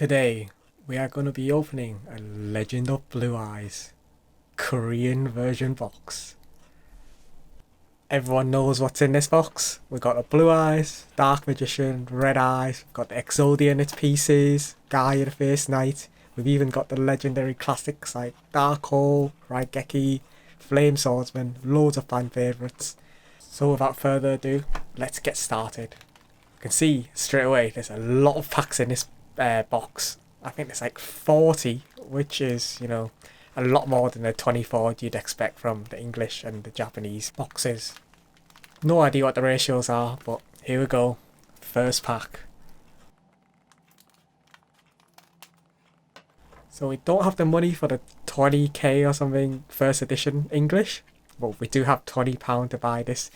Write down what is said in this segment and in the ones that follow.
Today, we are going to be opening a Legend of Blue Eyes Korean version box. Everyone knows what's in this box. We've got the Blue Eyes, Dark Magician, Red Eyes, we've got the Exodia in its pieces, Guy of the First Night. We've even got the legendary classics like Dark Hole, Raigeki, Flame Swordsman, loads of fan favourites. So without further ado, let's get started. You can see straight away there's a lot of packs in this box. I think there's like 40, which is, a lot more than the 24 you'd expect from the English and the Japanese boxes. No idea what the ratios are, but here we go. First pack. So we don't have the money for the 20k or something first edition English, but we do have £20 to buy this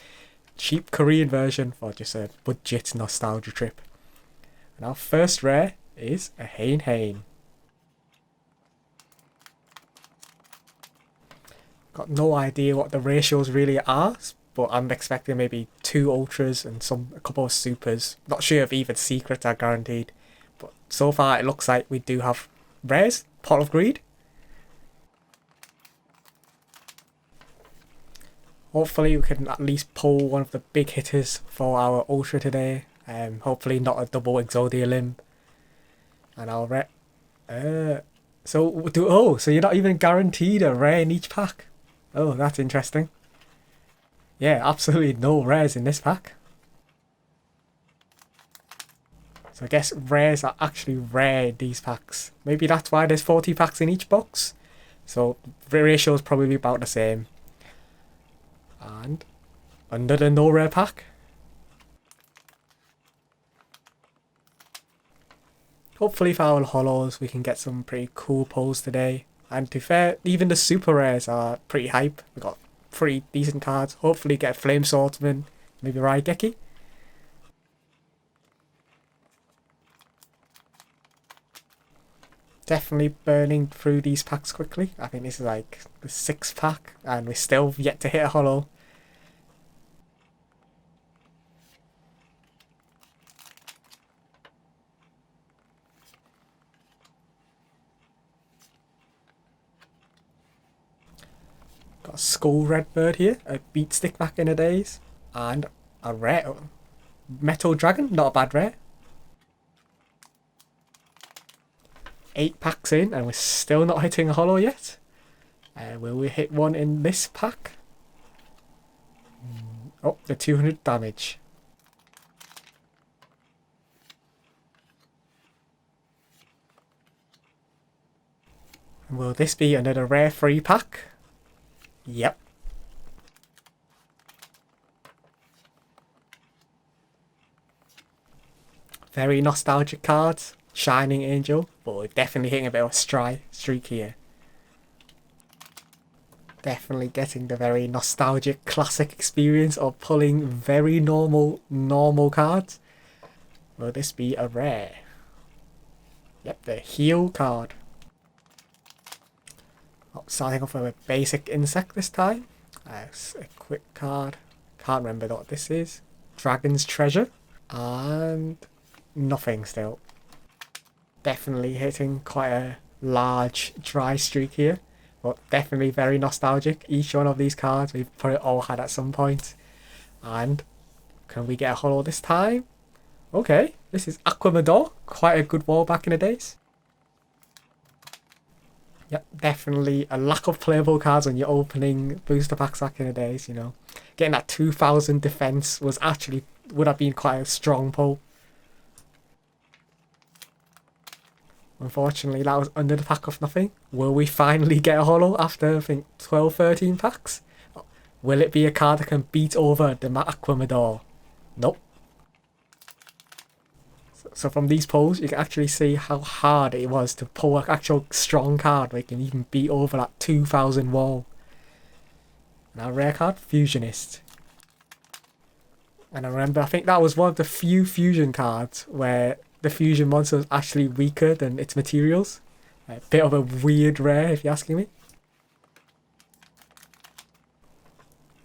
cheap Korean version for just a budget nostalgia trip. And our first rare is a Hein Hein. Got no idea what the ratios really are, but I'm expecting maybe 2 ultras and a couple of supers. Not sure if even secrets are guaranteed, but so far it looks like we do have rares. Pot of Greed. Hopefully we can at least pull one of the big hitters for our ultra today. Hopefully not a double Exodia limb. And I'll so you're not even guaranteed a rare in each pack? Oh, that's interesting. Yeah, absolutely no rares in this pack. So I guess rares are actually rare in these packs. Maybe that's why there's 40 packs in each box. So the ratio is probably about the same. And under the no rare pack. Hopefully for our holos we can get some pretty cool pulls today. And to be fair, even the super rares are pretty hype. We got 3 decent cards. Hopefully get a Flame Swordsman, maybe Raigeki. Definitely burning through these packs quickly. I think this is like the 6th pack and we're still yet to hit a holo. Got a Skull Redbird here, a Beat Stick back in the days, and a rare Metal Dragon, not a bad rare. 8 packs in and we're still not hitting a holo yet. Will we hit one in this pack? Oh, the 200 damage. And will this be another rare free pack? Yep. Very nostalgic cards. Shining Angel, but we're definitely hitting a bit of a streak here. Definitely getting the very nostalgic classic experience of pulling very normal cards. Will this be a rare? Yep, the Heal card. Starting off with a basic insect this time. A quick card. Can't remember what this is. Dragon's Treasure. And nothing still. Definitely hitting quite a large dry streak here. But definitely very nostalgic. Each one of these cards we've probably all had at some point. And can we get a holo this time? Okay, this is Aquamador. Quite a good wall back in the days. Yep, definitely a lack of playable cards when you're opening booster packs back in the days, Getting that 2000 defense would have been quite a strong pull. Unfortunately, that was under the pack of nothing. Will we finally get a holo after, I think, 12, 13 packs? Will it be a card that can beat over the Aquamador? Nope. So from these pulls, you can actually see how hard it was to pull an actual strong card where you can even beat over that 2000 wall. Now rare card, Fusionist. And I remember, I think that was one of the few fusion cards where the fusion monster was actually weaker than its materials. A bit of a weird rare if you're asking me.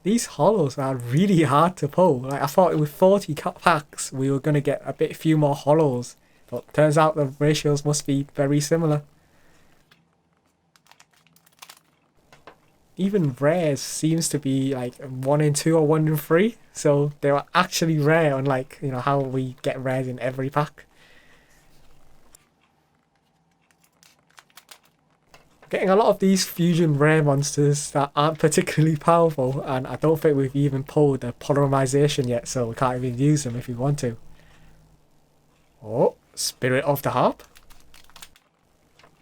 These holos are really hard to pull. Like, I thought with 40 packs we were going to get a few more holos But turns out the ratios must be very similar. Even rares seems to be like 1 in 2 or 1 in 3. So they were actually rare, unlike, how we get rares in every pack. Getting a lot of these fusion rare monsters that aren't particularly powerful, and I don't think we've even pulled the polymerization yet, so we can't even use them if we want to. Oh, Spirit of the Harp.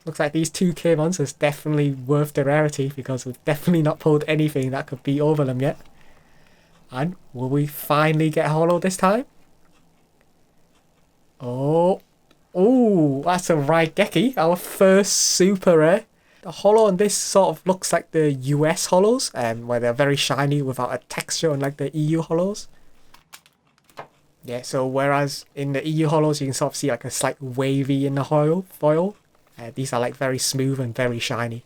Looks like these 2k monsters definitely worth the rarity, because we've definitely not pulled anything that could beat over them yet. And will we finally get holo this time? Oh, that's a Raigeki, our first super rare. The holo on this sort of looks like the US holos, where they're very shiny without a texture, unlike the EU holos. Yeah, so whereas in the EU holos you can sort of see like a slight wavy in the foil. These are like very smooth and very shiny.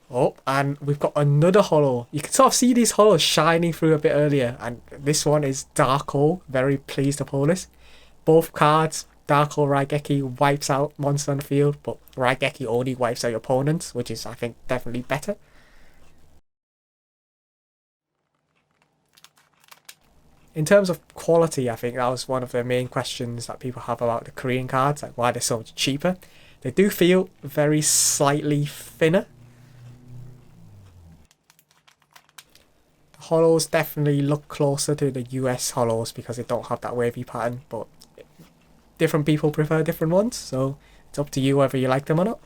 Oh, and we've got another holo. You can sort of see these holos shining through a bit earlier, and this one is Dark Hole. Very pleased to pull this. Both cards, Dark Hole Raigeki wipes out monster on the field, but Raigeki only wipes out your opponents, which is, I think, definitely better. In terms of quality, I think that was one of the main questions that people have about the Korean cards, like why they're so much cheaper. They do feel very slightly thinner. The holos definitely look closer to the US holos because they don't have that wavy pattern, but different people prefer different ones, so it's up to you whether you like them or not.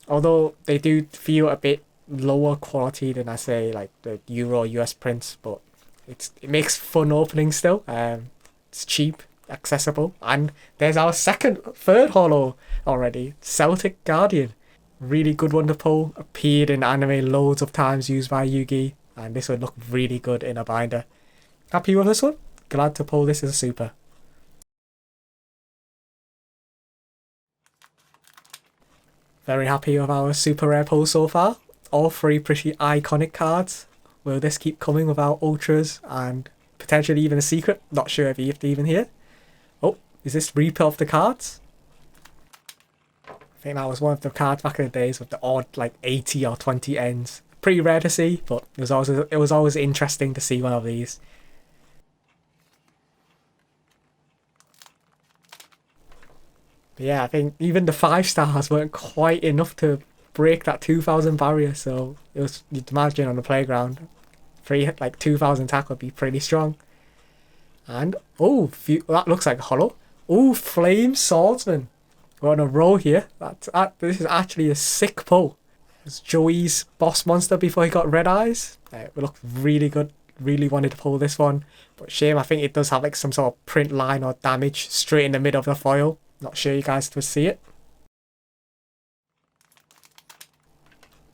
Although they do feel a bit lower quality than, I say, like the Euro US prints, but it makes fun opening still. It's cheap, accessible, and there's our third holo already, Celtic Guardian. Really good one to pull, appeared in anime loads of times, used by Yugioh, and this would look really good in a binder. Happy with this one? Glad to pull this as a super. Very happy with our super rare pull so far. All 3 pretty iconic cards. Will this keep coming without ultras and potentially even a secret? Not sure if you have to even hear. Oh, is this Reaper of the cards? I think that was one of the cards back in the days with the odd like 80 or 20 ends. Pretty rare to see, but it was always interesting to see one of these. But yeah, I think even the 5 stars weren't quite enough to break that 2,000 barrier, so it was, you'd imagine on the playground, like 2,000 attack would be pretty strong. And that looks like a holo. Oh, Flame Swordsman. We're on a roll here. This is actually a sick pull. It's Joey's boss monster before he got red eyes. It looked really good. Really wanted to pull this one, but shame. I think it does have like some sort of print line or damage straight in the middle of the foil. Not sure you guys would see it.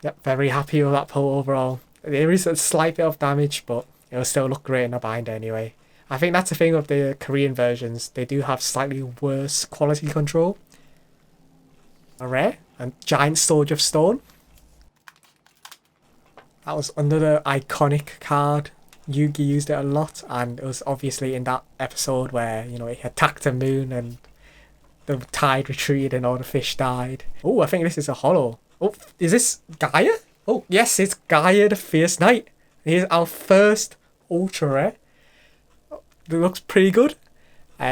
Yep, very happy with that pull overall. There is a slight bit of damage, but it'll still look great in a binder anyway. I think that's the thing with the Korean versions. They do have slightly worse quality control. A rare and Giant Storage of Stone. That was another iconic card. Yugioh used it a lot, and it was obviously in that episode where, he attacked a moon and the tide retreated and all the fish died. Oh, I think this is a holo. Oh, is this Gaia? Oh, yes, it's Gaia the Fierce Knight. Here's our first ultra rare. It looks pretty good.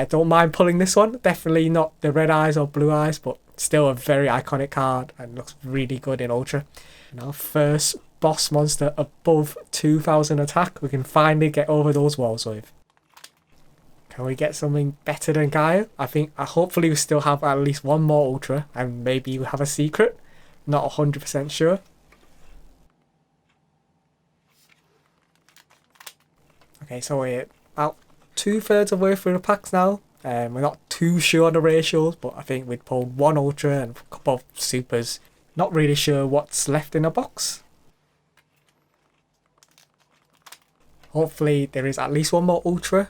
Don't mind pulling this one. Definitely not the red eyes or blue eyes, but still a very iconic card and looks really good in ultra. And our first boss monster above 2,000 attack, we can finally get over those walls with. Can we get something better than Gaia? I think hopefully we still have at least one more ultra, and maybe we have a secret. Not 100% sure. Okay, so we're about 2/3 of the way through the packs now. We're not too sure on the ratios, but I think we'd pull one ultra and a couple of supers. Not really sure what's left in the box. Hopefully there is at least one more ultra.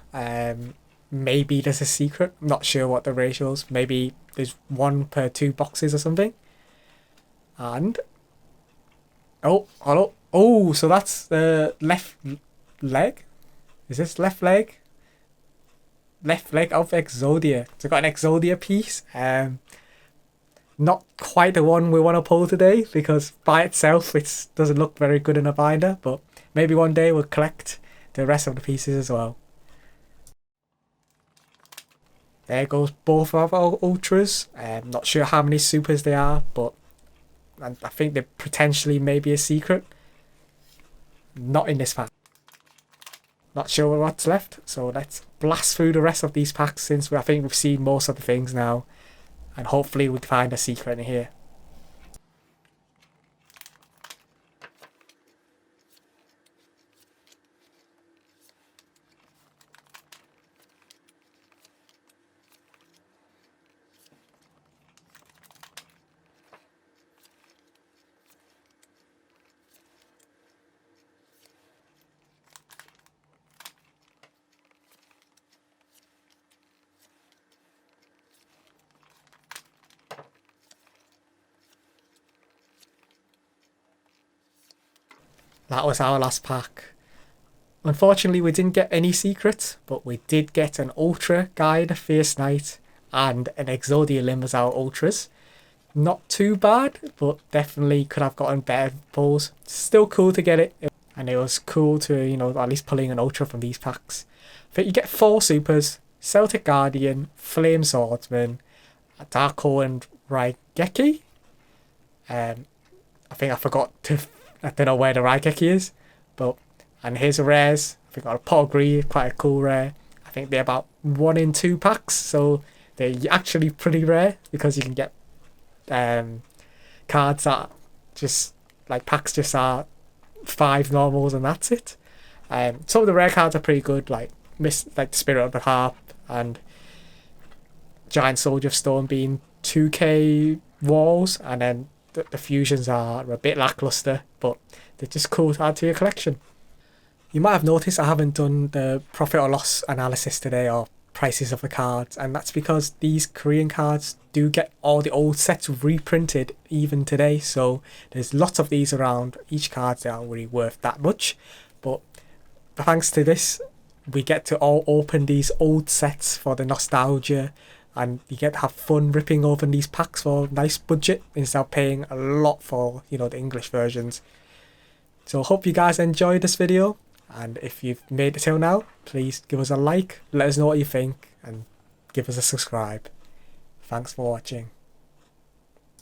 Maybe there's a secret. I'm not sure what the ratios. Maybe there's 1 per 2 boxes or something. And hello. Oh, so that's the left leg. Is this left leg? left leg of Exodia. So I got an Exodia piece. Not quite the one we want to pull today because by itself it doesn't look very good in a binder, but maybe one day we'll collect the rest of the pieces as well. There goes both of our ultras. Not sure how many supers they are, but I think they potentially may be a secret. Not in this pack. Not sure what's left, so let's blast through the rest of these packs since I think we've seen most of the things now. And hopefully we'll find a secret in here. That was our last pack. Unfortunately, we didn't get any secrets, but we did get an Ultra Guy the Fierce Knight and an Exodia Limb as our Ultras. Not too bad, but definitely could have gotten better pulls. Still cool to get it, and it was cool to, you know, at least pulling an Ultra from these packs. I think you get 4 supers, Celtic Guardian, Flame Swordsman, Darko and Raigeki. I think I forgot to... I don't know where the Raigeki is, but... And here's the rares. We've got a Pogri, quite a cool rare. I think they're about 1 in 2 packs, so they're actually pretty rare because you can get cards that just, like, packs just are 5 normals and that's it. Some of the rare cards are pretty good, like the Spirit of the Harp and Giant Soldier of Stone being 2k walls, and then the fusions are a bit lackluster, but they're just cool to add to your collection. You might have noticed I haven't done the profit or loss analysis today or prices of the cards, and that's because these Korean cards do get all the old sets reprinted even today, so there's lots of these around. Each card's not really worth that much, but thanks to this we get to all open these old sets for the nostalgia, and you get to have fun ripping open these packs for a nice budget instead of paying a lot for, you know, the English versions. So hope you guys enjoyed this video, and if you've made it till now, please give us a like, let us know what you think, and give us a subscribe. Thanks for watching.